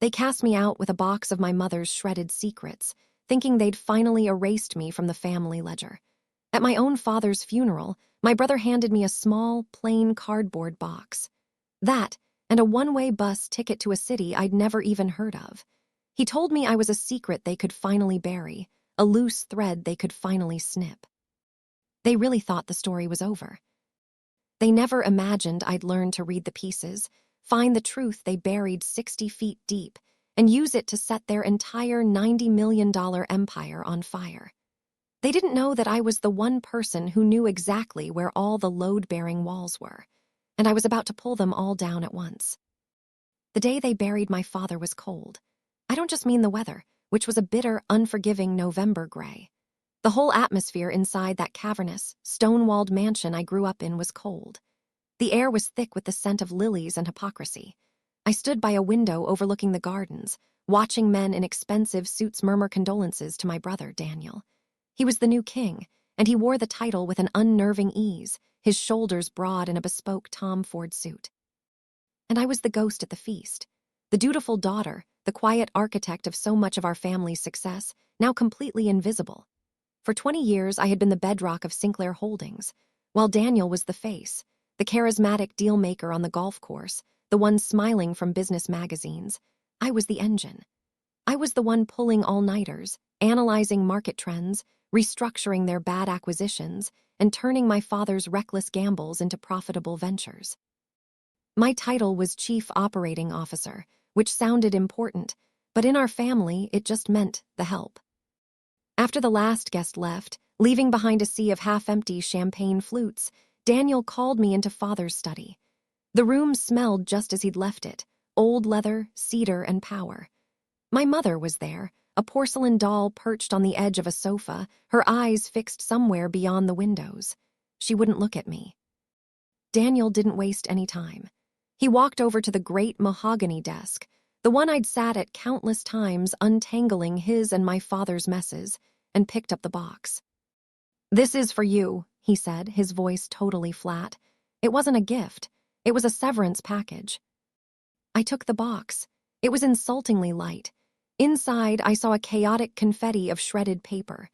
They cast me out with a box of my mother's shredded secrets, thinking they'd finally erased me from the family ledger. At my own father's funeral, my brother handed me a small, plain cardboard box. That, and a one-way bus ticket to a city I'd never even heard of. He told me I was a secret they could finally bury, a loose thread they could finally snip. They really thought the story was over. They never imagined I'd learn to read the pieces, find the truth they buried 60 feet deep, and use it to set their entire $90 million empire on fire. They didn't know that I was the one person who knew exactly where all the load-bearing walls were, and I was about to pull them all down at once. The day they buried my father was cold. I don't just mean the weather, which was a bitter, unforgiving November gray. The whole atmosphere inside that cavernous, stone-walled mansion I grew up in was cold. The air was thick with the scent of lilies and hypocrisy. I stood by a window overlooking the gardens, watching men in expensive suits murmur condolences to my brother, Daniel. He was the new king, and he wore the title with an unnerving ease, his shoulders broad in a bespoke Tom Ford suit. And I was the ghost at the feast, the dutiful daughter, the quiet architect of so much of our family's success, now completely invisible. For 20 years, I had been the bedrock of Sinclair Holdings, while Daniel was the face, the charismatic deal-maker on the golf course, the one smiling from business magazines. I was the engine. I was the one pulling all-nighters, analyzing market trends, restructuring their bad acquisitions, and turning my father's reckless gambles into profitable ventures. My title was Chief Operating Officer, which sounded important, but in our family it just meant the help. After the last guest left, leaving behind a sea of half-empty champagne flutes, Daniel called me into Father's study. The room smelled just as he'd left it, old leather, cedar, and power. My mother was there, a porcelain doll perched on the edge of a sofa, her eyes fixed somewhere beyond the windows. She wouldn't look at me. Daniel didn't waste any time. He walked over to the great mahogany desk, the one I'd sat at countless times untangling his and my father's messes, and picked up the box. "This is for you," he said, his voice totally flat. It wasn't a gift. It was a severance package. I took the box. It was insultingly light. Inside, I saw a chaotic confetti of shredded paper.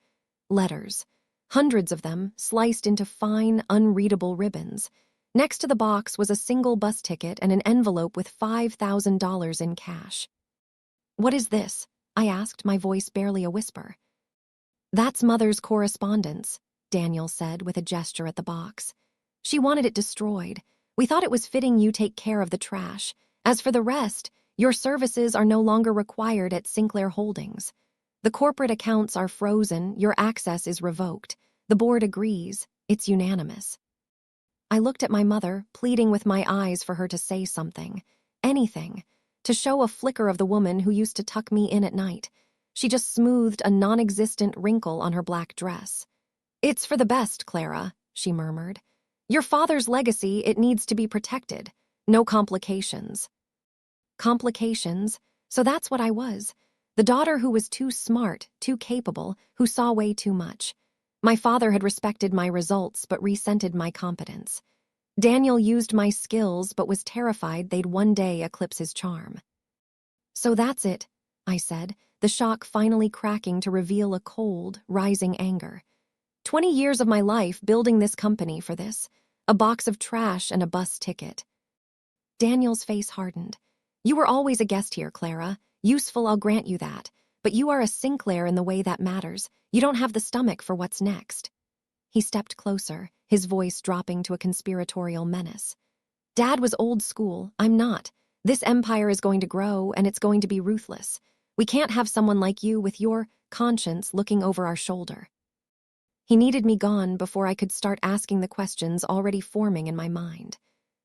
Letters. Hundreds of them, sliced into fine, unreadable ribbons. Next to the box was a single bus ticket and an envelope with $5,000 in cash. "What is this?" I asked, my voice barely a whisper. "That's Mother's correspondence," Daniel said with a gesture at the box. "She wanted it destroyed. We thought it was fitting you take care of the trash. As for the rest, your services are no longer required at Sinclair Holdings. The corporate accounts are frozen, your access is revoked. The board agrees. It's unanimous." I looked at my mother, pleading with my eyes for her to say something. Anything. To show a flicker of the woman who used to tuck me in at night. She just smoothed a non-existent wrinkle on her black dress. "It's for the best, Clara," she murmured. "Your father's legacy, it needs to be protected. No complications." Complications? So that's what I was. The daughter who was too smart, too capable, who saw way too much. My father had respected my results but resented my competence. Daniel used my skills but was terrified they'd one day eclipse his charm. "So that's it," I said, the shock finally cracking to reveal a cold, rising anger. 20 years of my life building this company for this. A box of trash and a bus ticket. Daniel's face hardened. "You were always a guest here, Clara. Useful, I'll grant you that. But you are a Sinclair in the way that matters. You don't have the stomach for what's next." He stepped closer, his voice dropping to a conspiratorial menace. "Dad was old school. I'm not. This empire is going to grow, and it's going to be ruthless. We can't have someone like you with your conscience looking over our shoulder." He needed me gone before I could start asking the questions already forming in my mind.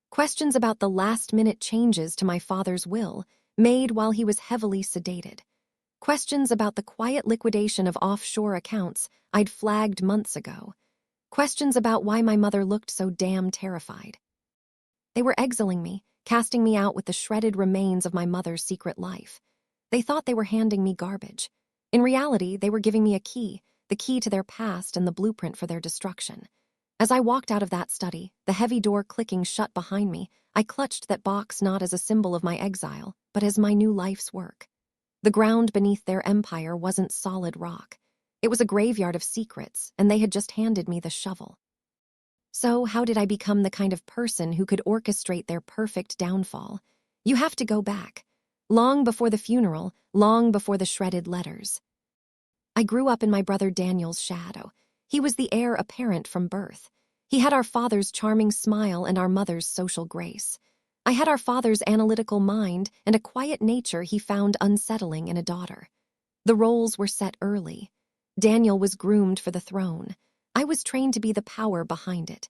Questions about the last-minute changes to my father's will, made while he was heavily sedated. Questions about the quiet liquidation of offshore accounts I'd flagged months ago. Questions about why my mother looked so damn terrified. They were exiling me, casting me out with the shredded remains of my mother's secret life. They thought they were handing me garbage. In reality, they were giving me a key, the key to their past and the blueprint for their destruction. As I walked out of that study, the heavy door clicking shut behind me, I clutched that box not as a symbol of my exile, but as my new life's work. The ground beneath their empire wasn't solid rock. It was a graveyard of secrets, and they had just handed me the shovel. So, how did I become the kind of person who could orchestrate their perfect downfall? You have to go back. Long before the funeral, long before the shredded letters. I grew up in my brother Daniel's shadow. He was the heir apparent from birth. He had our father's charming smile and our mother's social grace. I had our father's analytical mind and a quiet nature he found unsettling in a daughter. The roles were set early. Daniel was groomed for the throne. I was trained to be the power behind it.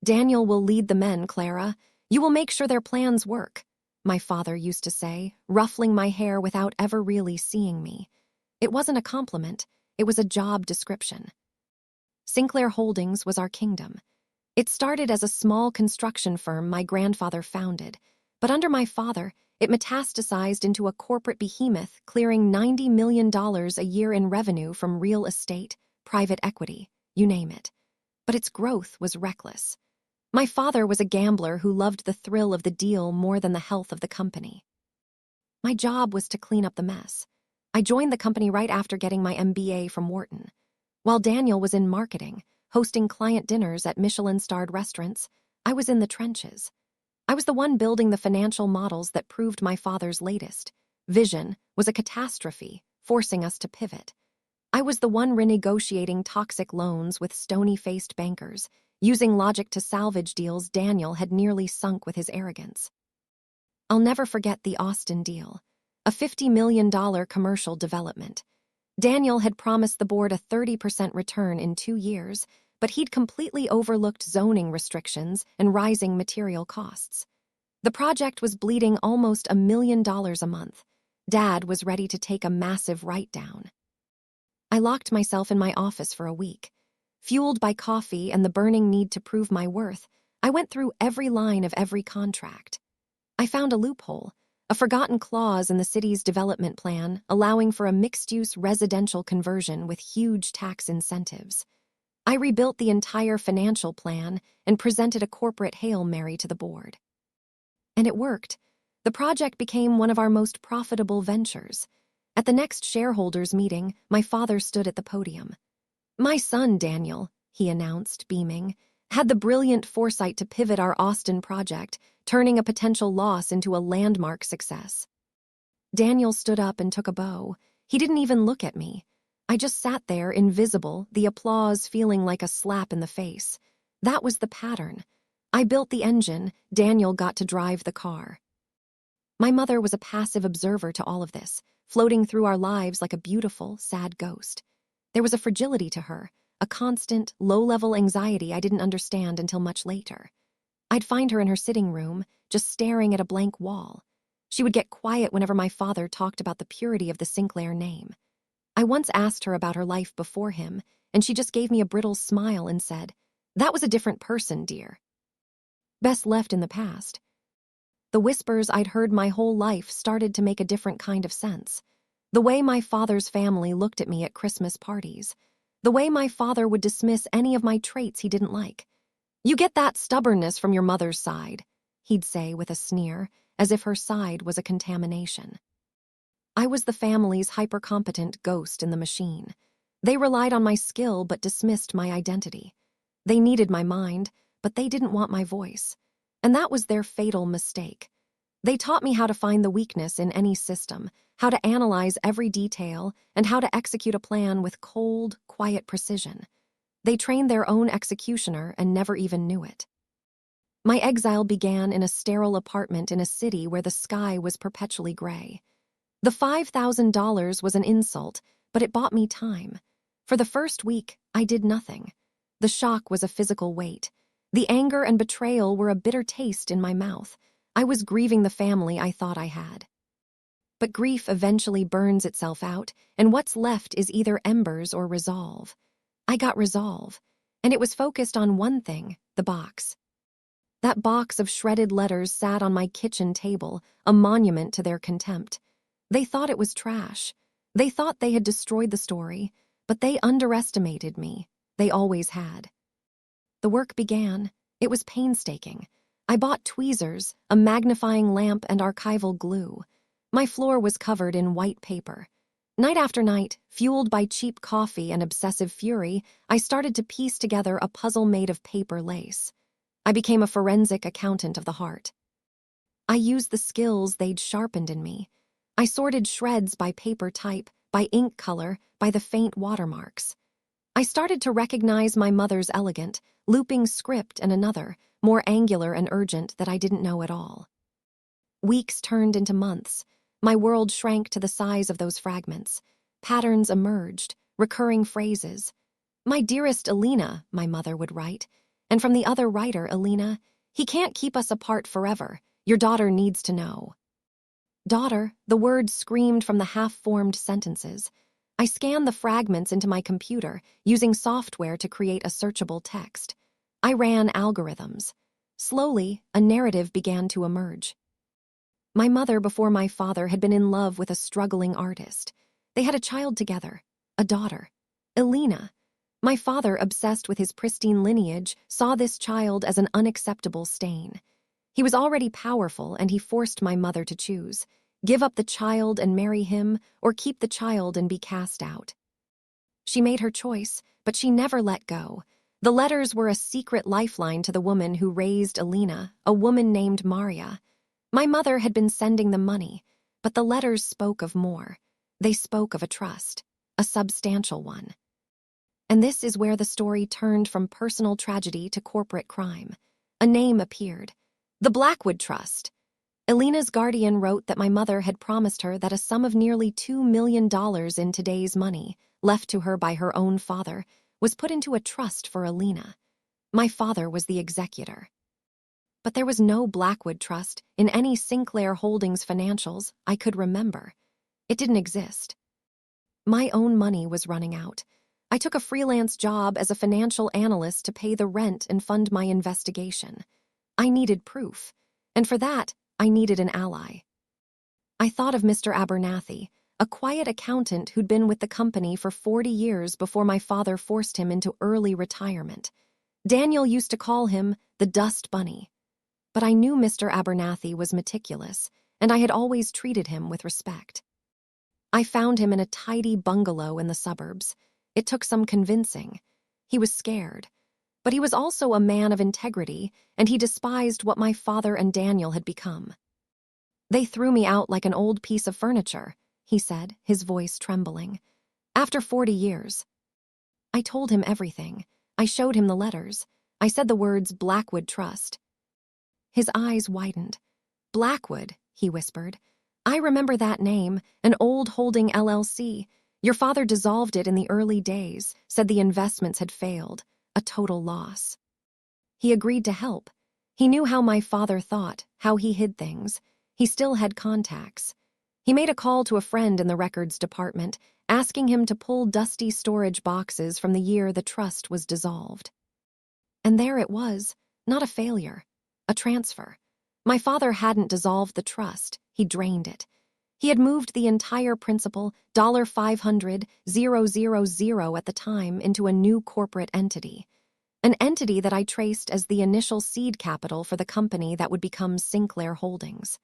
Daniel will lead the men, Clara. You will make sure their plans work, my father used to say, ruffling my hair without ever really seeing me. It wasn't a compliment, it was a job description. Sinclair Holdings was our kingdom. It started as a small construction firm my grandfather founded, but under my father, it metastasized into a corporate behemoth clearing $90 million a year in revenue from real estate, private equity, you name it. But its growth was reckless. My father was a gambler who loved the thrill of the deal more than the health of the company. My job was to clean up the mess. I joined the company right after getting my MBA from Wharton. While Daniel was in marketing, hosting client dinners at Michelin-starred restaurants, I was in the trenches. I was the one building the financial models that proved my father's latest vision was a catastrophe, forcing us to pivot. I was the one renegotiating toxic loans with stony-faced bankers, using logic to salvage deals Daniel had nearly sunk with his arrogance. I'll never forget the Austin deal, a $50 million commercial development. Daniel had promised the board a 30% return in 2 years, but he'd completely overlooked zoning restrictions and rising material costs. The project was bleeding almost $1 million a month. Dad was ready to take a massive write-down. I locked myself in my office for a week. Fueled by coffee and the burning need to prove my worth, I went through every line of every contract. I found a loophole, a forgotten clause in the city's development plan allowing for a mixed-use residential conversion with huge tax incentives. I rebuilt the entire financial plan and presented a corporate Hail Mary to the board. And it worked. The project became one of our most profitable ventures. At the next shareholders' meeting, my father stood at the podium. My son, Daniel, he announced, beaming, had the brilliant foresight to pivot our Austin project, turning a potential loss into a landmark success. Daniel stood up and took a bow. He didn't even look at me. I just sat there, invisible, the applause feeling like a slap in the face. That was the pattern. I built the engine, Daniel got to drive the car. My mother was a passive observer to all of this, floating through our lives like a beautiful, sad ghost. There was a fragility to her, a constant, low-level anxiety I didn't understand until much later. I'd find her in her sitting room, just staring at a blank wall. She would get quiet whenever my father talked about the purity of the Sinclair name. I once asked her about her life before him, and she just gave me a brittle smile and said, "That was a different person, dear." Best left in the past. The whispers I'd heard my whole life started to make a different kind of sense. The way my father's family looked at me at Christmas parties. The way my father would dismiss any of my traits he didn't like. "You get that stubbornness from your mother's side," he'd say with a sneer, as if her side was a contamination. I was the family's hyper-competent ghost in the machine. They relied on my skill but dismissed my identity. They needed my mind, but they didn't want my voice. And that was their fatal mistake. They taught me how to find the weakness in any system, how to analyze every detail, and how to execute a plan with cold, quiet precision. They trained their own executioner and never even knew it. My exile began in a sterile apartment in a city where the sky was perpetually gray. The $5,000 was an insult, but it bought me time. For the first week, I did nothing. The shock was a physical weight. The anger and betrayal were a bitter taste in my mouth. I was grieving the family I thought I had. But grief eventually burns itself out, and what's left is either embers or resolve. I got resolve, and it was focused on one thing, the box. That box of shredded letters sat on my kitchen table, a monument to their contempt. They thought it was trash. They thought they had destroyed the story, but they underestimated me. They always had. The work began. It was painstaking. I bought tweezers, a magnifying lamp, and archival glue. My floor was covered in white paper. Night after night, fueled by cheap coffee and obsessive fury, I started to piece together a puzzle made of paper lace. I became a forensic accountant of the heart. I used the skills they'd sharpened in me. I sorted shreds by paper type, by ink color, by the faint watermarks. I started to recognize my mother's elegant, looping script and another, more angular and urgent, that I didn't know at all. Weeks turned into months. My world shrank to the size of those fragments. Patterns emerged, recurring phrases. "My dearest Alina," my mother would write. And from the other writer, Alina, "He can't keep us apart forever. Your daughter needs to know." Daughter, the words screamed from the half-formed sentences. I scanned the fragments into my computer, using software to create a searchable text. I ran algorithms. Slowly, a narrative began to emerge. My mother, before my father, had been in love with a struggling artist. They had a child together, a daughter, Alina. My father, obsessed with his pristine lineage, saw this child as an unacceptable stain. He was already powerful, and he forced my mother to choose: give up the child and marry him, or keep the child and be cast out. She made her choice, but she never let go. The letters were a secret lifeline to the woman who raised Alina, a woman named Maria. My mother had been sending them money, but the letters spoke of more. They spoke of a trust, a substantial one. And this is where the story turned from personal tragedy to corporate crime. A name appeared: the Blackwood Trust. Alina's guardian wrote that my mother had promised her that a sum of nearly $2 million in today's money, left to her by her own father, was put into a trust for Alina. My father was the executor. But there was no Blackwood Trust in any Sinclair Holdings financials I could remember. It didn't exist. My own money was running out. I took a freelance job as a financial analyst to pay the rent and fund my investigation. I needed proof, and for that, I needed an ally. I thought of Mr. Abernathy, a quiet accountant who'd been with the company for 40 years before my father forced him into early retirement. Daniel used to call him the Dust Bunny. But I knew Mr. Abernathy was meticulous, and I had always treated him with respect. I found him in a tidy bungalow in the suburbs. It took some convincing. He was scared. But he was also a man of integrity, and he despised what my father and Daniel had become. "They threw me out like an old piece of furniture," he said, his voice trembling. "After 40 years. I told him everything. I showed him the letters. I said the words Blackwood Trust. His eyes widened. "Blackwood," he whispered. "I remember that name, an old holding LLC. Your father dissolved it in the early days, said the investments had failed, a total loss. He agreed to help. He knew how my father thought, how he hid things. He still had contacts. He made a call to a friend in the records department, asking him to pull dusty storage boxes from the year the trust was dissolved. And there it was, not a failure. A transfer. My father hadn't dissolved the trust, he drained it. He had moved the entire principal, $500,000 at the time, into a new corporate entity. An entity that I traced as the initial seed capital for the company that would become Sinclair Holdings.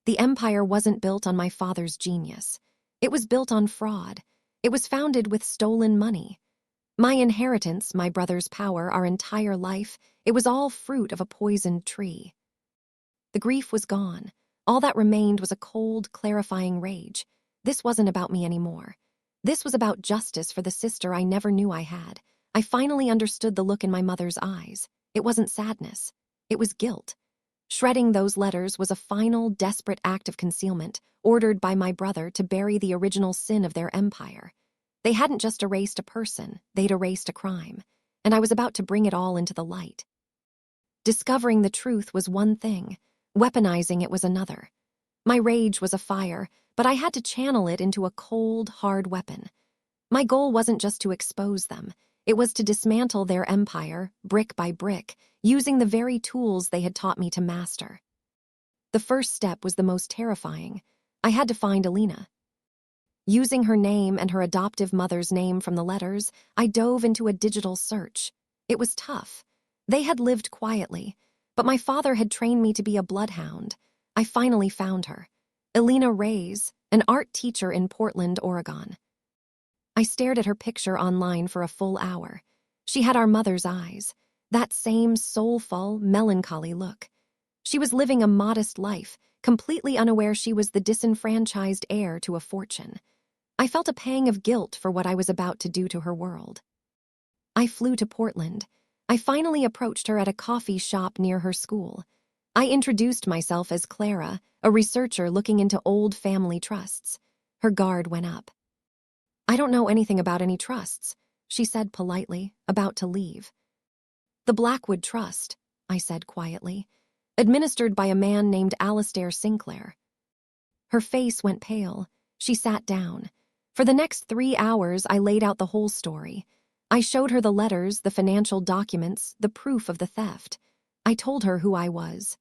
The empire wasn't built on my father's genius. It was built on fraud. It was founded with stolen money. My inheritance, my brother's power, our entire life, it was all fruit of a poisoned tree. The grief was gone. All that remained was a cold, clarifying rage. This wasn't about me anymore. This was about justice for the sister I never knew I had. I finally understood the look in my mother's eyes. It wasn't sadness. It was guilt. Shredding those letters was a final, desperate act of concealment, ordered by my brother to bury the original sin of their empire. They hadn't just erased a person, they'd erased a crime, and I was about to bring it all into the light. Discovering the truth was one thing, weaponizing it was another. My rage was a fire, but I had to channel it into a cold, hard weapon. My goal wasn't just to expose them, it was to dismantle their empire, brick by brick, using the very tools they had taught me to master. The first step was the most terrifying. I had to find Alina. Using her name and her adoptive mother's name from the letters, I dove into a digital search. It was tough. They had lived quietly, but my father had trained me to be a bloodhound. I finally found her. Elena Reyes, an art teacher in Portland, Oregon. I stared at her picture online for a full hour. She had our mother's eyes, that same soulful, melancholy look. She was living a modest life, completely unaware she was the disenfranchised heir to a fortune. I felt a pang of guilt for what I was about to do to her world. I flew to Portland. I finally approached her at a coffee shop near her school. I introduced myself as Clara, a researcher looking into old family trusts. Her guard went up. "I don't know anything about any trusts," she said politely, about to leave. "The Blackwood Trust," I said quietly, "administered by a man named Alastair Sinclair." Her face went pale. She sat down. For the next 3 hours, I laid out the whole story. I showed her the letters, the financial documents, the proof of the theft. I told her who I was.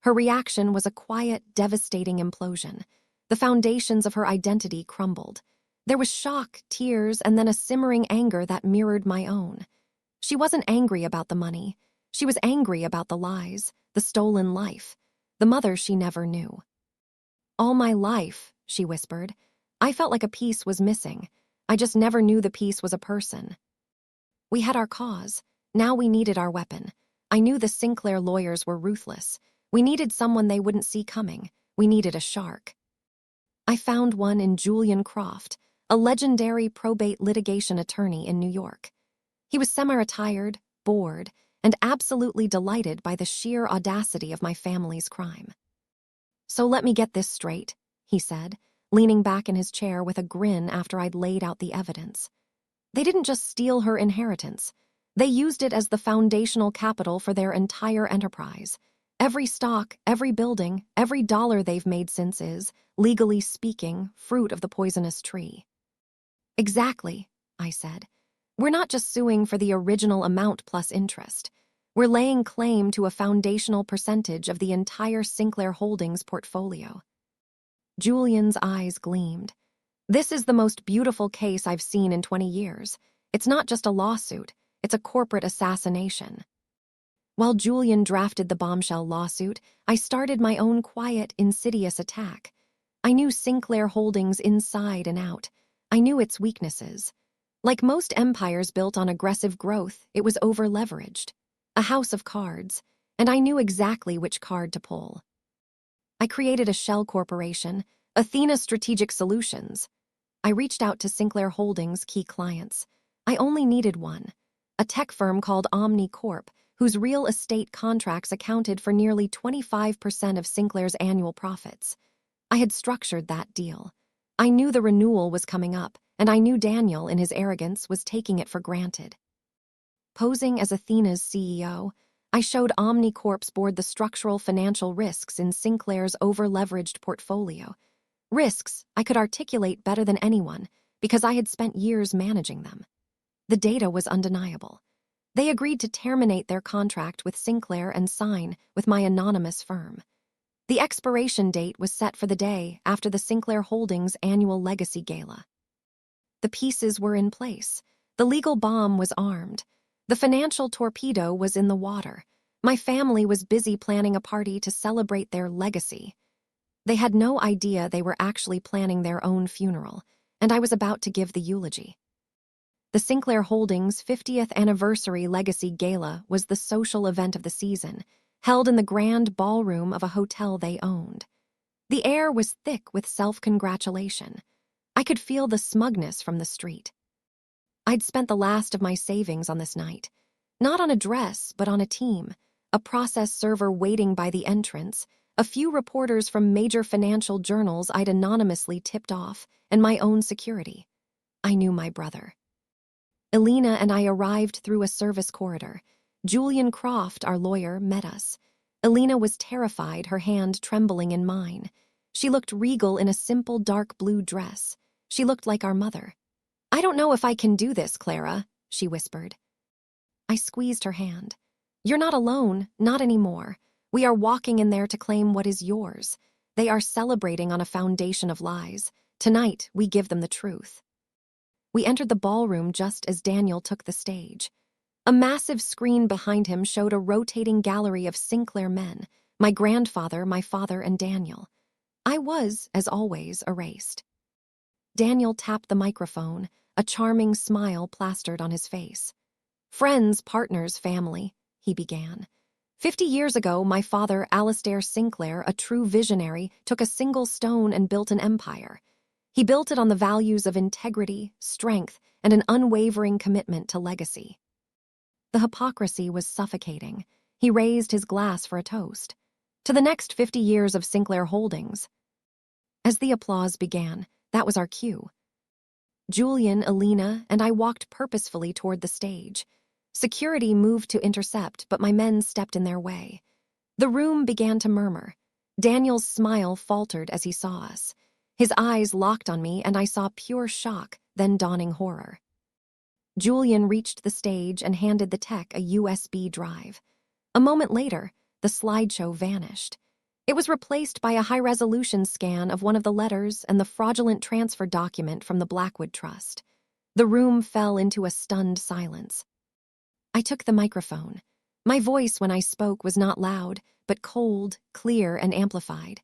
Her reaction was a quiet, devastating implosion. The foundations of her identity crumbled. There was shock, tears, and then a simmering anger that mirrored my own. She wasn't angry about the money. She was angry about the lies, the stolen life, the mother she never knew. "All my life," she whispered, "I felt like a piece was missing. I just never knew the piece was a person." We had our cause. Now we needed our weapon. I knew the Sinclair lawyers were ruthless. We needed someone they wouldn't see coming. We needed a shark. I found one in Julian Croft, a legendary probate litigation attorney in New York. He was semi-retired, bored, and absolutely delighted by the sheer audacity of my family's crime. "So let me get this straight," he said, leaning back in his chair with a grin after I'd laid out the evidence. "They didn't just steal her inheritance. They used it as the foundational capital for their entire enterprise. Every stock, every building, every dollar they've made since is, legally speaking, fruit of the poisonous tree." "Exactly," I said. "We're not just suing for the original amount plus interest. We're laying claim to a foundational percentage of the entire Sinclair Holdings portfolio." Julian's eyes gleamed. "This is the most beautiful case I've seen in 20 years. It's not just a lawsuit, it's a corporate assassination." While Julian drafted the bombshell lawsuit, I started my own quiet, insidious attack. I knew Sinclair Holdings inside and out. I knew its weaknesses. Like most empires built on aggressive growth, it was over-leveraged. A house of cards, and I knew exactly which card to pull. I created a shell corporation, Athena Strategic Solutions. I reached out to Sinclair Holdings' key clients. I only needed one, a tech firm called Omni Corp, whose real estate contracts accounted for nearly 25% of Sinclair's annual profits. I had structured that deal. I knew the renewal was coming up, and I knew Daniel, in his arrogance, was taking it for granted. Posing as Athena's CEO, I showed Omni Corp's board the structural financial risks in Sinclair's over-leveraged portfolio. Risks I could articulate better than anyone because I had spent years managing them. The data was undeniable. They agreed to terminate their contract with Sinclair and sign with my anonymous firm. The expiration date was set for the day after the Sinclair Holdings annual Legacy Gala. The pieces were in place. The legal bomb was armed. The financial torpedo was in the water. My family was busy planning a party to celebrate their legacy. They had no idea they were actually planning their own funeral, and I was about to give the eulogy. The Sinclair Holdings 50th Anniversary Legacy Gala was the social event of the season, held in the grand ballroom of a hotel they owned. The air was thick with self-congratulation. I could feel the smugness from the street. I'd spent the last of my savings on this night. Not on a dress, but on a team, a process server waiting by the entrance, a few reporters from major financial journals I'd anonymously tipped off, and my own security. I knew my brother. Elena and I arrived through a service corridor. Julian Croft, our lawyer, met us. Elena was terrified, her hand trembling in mine. She looked regal in a simple dark blue dress. She looked like our mother. "I don't know if I can do this, Clara," she whispered. I squeezed her hand. "You're not alone, not anymore. We are walking in there to claim what is yours. They are celebrating on a foundation of lies. Tonight, we give them the truth." We entered the ballroom just as Daniel took the stage. A massive screen behind him showed a rotating gallery of Sinclair men, my grandfather, my father, and Daniel. I was, as always, erased. Daniel tapped the microphone, a charming smile plastered on his face. "Friends, partners, family," he began. 50 years ago, my father, Alastair Sinclair, a true visionary, took a single stone and built an empire. He built it on the values of integrity, strength, and an unwavering commitment to legacy. The hypocrisy was suffocating. He raised his glass for a toast. To the next 50 years of Sinclair Holdings. As the applause began, that was our cue. Julian, Alina, and I walked purposefully toward the stage. Security moved to intercept, but my men stepped in their way. The room began to murmur. Daniel's smile faltered as he saw us. His eyes locked on me, and I saw pure shock, then dawning horror. Julian reached the stage and handed the tech a USB drive. A moment later, the slideshow vanished. It was replaced by a high-resolution scan of one of the letters and the fraudulent transfer document from the Blackwood Trust. The room fell into a stunned silence. I took the microphone. My voice when I spoke was not loud, but cold, clear, and amplified.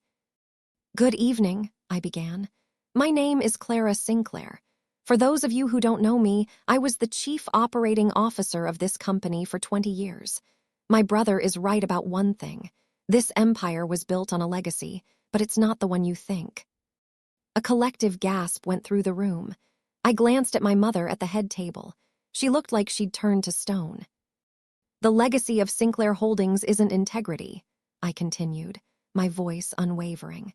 "Good evening," I began. "My name is Clara Sinclair. For those of you who don't know me, I was the chief operating officer of this company for 20 years. My brother is right about one thing. This empire was built on a legacy, but it's not the one you think." A collective gasp went through the room. I glanced at my mother at the head table. She looked like she'd turned to stone. "The legacy of Sinclair Holdings isn't integrity," I continued, my voice unwavering.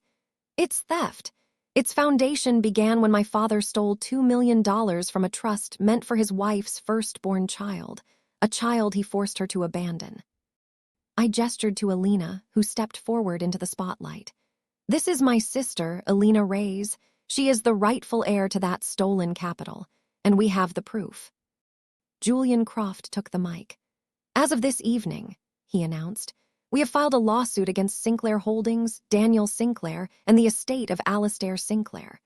"It's theft. Its foundation began when my father stole $2 million from a trust meant for his wife's firstborn child, a child he forced her to abandon." I gestured to Alina, who stepped forward into the spotlight. "This is my sister, Alina Reyes. She is the rightful heir to that stolen capital, and we have the proof." Julian Croft took the mic. "As of this evening," he announced, "we have filed a lawsuit against Sinclair Holdings, Daniel Sinclair, and the estate of Alastair Sinclair.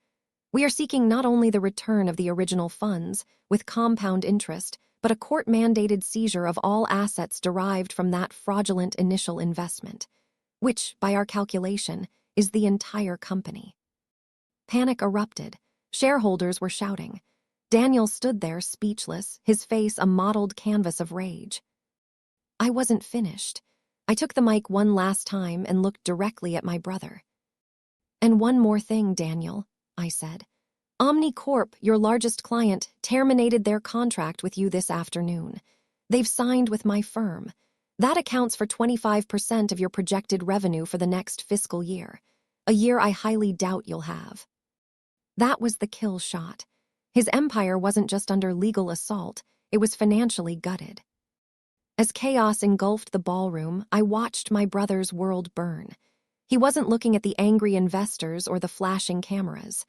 We are seeking not only the return of the original funds, with compound interest, but a court-mandated seizure of all assets derived from that fraudulent initial investment, which, by our calculation, is the entire company." Panic erupted. Shareholders were shouting. Daniel stood there speechless, his face a mottled canvas of rage. I wasn't finished. I took the mic one last time and looked directly at my brother. "And one more thing, Daniel," I said. "OmniCorp, your largest client, terminated their contract with you this afternoon. They've signed with my firm. That accounts for 25% of your projected revenue for the next fiscal year, a year I highly doubt you'll have." That was the kill shot. His empire wasn't just under legal assault, it was financially gutted. As chaos engulfed the ballroom, I watched my brother's world burn. He wasn't looking at the angry investors or the flashing cameras.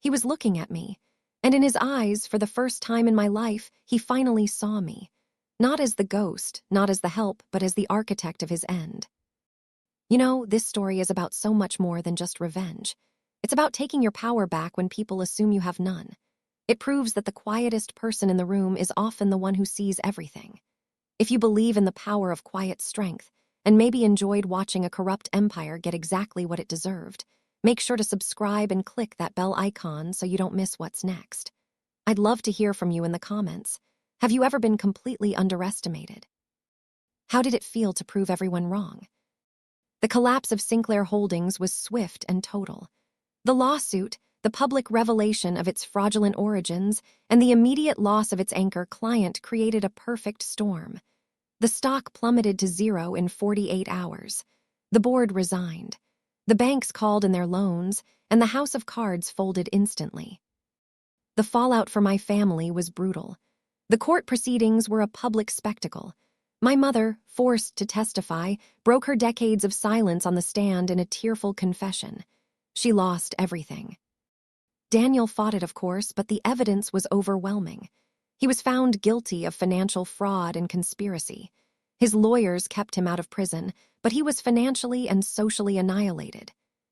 He was looking at me, and in his eyes, for the first time in my life, he finally saw me. Not as the ghost, not as the help, but as the architect of his end. You know, this story is about so much more than just revenge. It's about taking your power back when people assume you have none. It proves that the quietest person in the room is often the one who sees everything. If you believe in the power of quiet strength, and maybe enjoyed watching a corrupt empire get exactly what it deserved, make sure to subscribe and click that bell icon so you don't miss what's next. I'd love to hear from you in the comments. Have you ever been completely underestimated? How did it feel to prove everyone wrong? The collapse of Sinclair Holdings was swift and total. The lawsuit, the public revelation of its fraudulent origins, and the immediate loss of its anchor client created a perfect storm. The stock plummeted to zero in 48 hours. The board resigned. The banks called in their loans, and the house of cards folded instantly. The fallout for my family was brutal. The court proceedings were a public spectacle. My mother, forced to testify, broke her decades of silence on the stand in a tearful confession. She lost everything. Daniel fought it, of course, but the evidence was overwhelming. He was found guilty of financial fraud and conspiracy. His lawyers kept him out of prison, but he was financially and socially annihilated.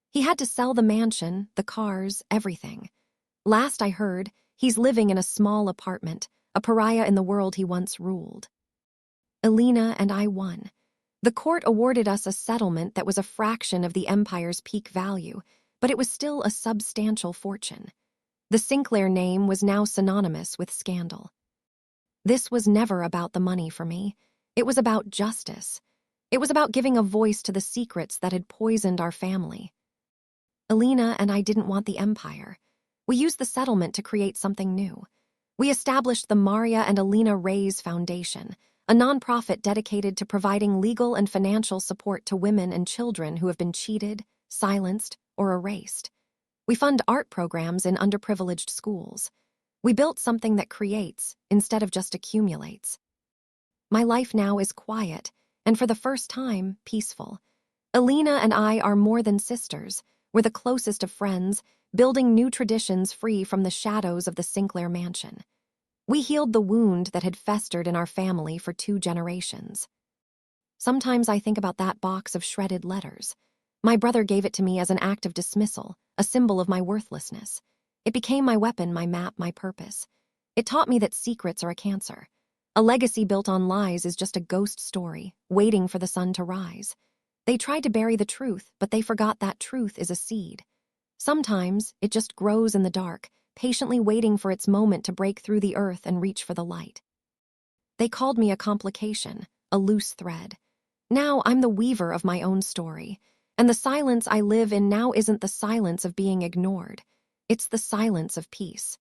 He had to sell the mansion, the cars, everything. Last I heard, he's living in a small apartment, a pariah in the world he once ruled. Alina and I won. The court awarded us a settlement that was a fraction of the empire's peak value, but it was still a substantial fortune. The Sinclair name was now synonymous with scandal. This was never about the money for me. It was about justice. It was about giving a voice to the secrets that had poisoned our family. Alina and I didn't want the empire. We used the settlement to create something new. We established the Maria and Alina Reyes Foundation, a nonprofit dedicated to providing legal and financial support to women and children who have been cheated, silenced, or erased. We fund art programs in underprivileged schools. We built something that creates instead of just accumulates. My life now is quiet, and for the first time, peaceful. Alina and I are more than sisters. We're the closest of friends, building new traditions free from the shadows of the Sinclair mansion. We healed the wound that had festered in our family for 2 generations. Sometimes I think about that box of shredded letters. My brother gave it to me as an act of dismissal, a symbol of my worthlessness. It became my weapon, my map, my purpose. It taught me that secrets are a cancer. A legacy built on lies is just a ghost story, waiting for the sun to rise. They tried to bury the truth, but they forgot that truth is a seed. Sometimes it just grows in the dark, patiently waiting for its moment to break through the earth and reach for the light. They called me a complication, a loose thread. Now I'm the weaver of my own story, and the silence I live in now isn't the silence of being ignored. It's the silence of peace.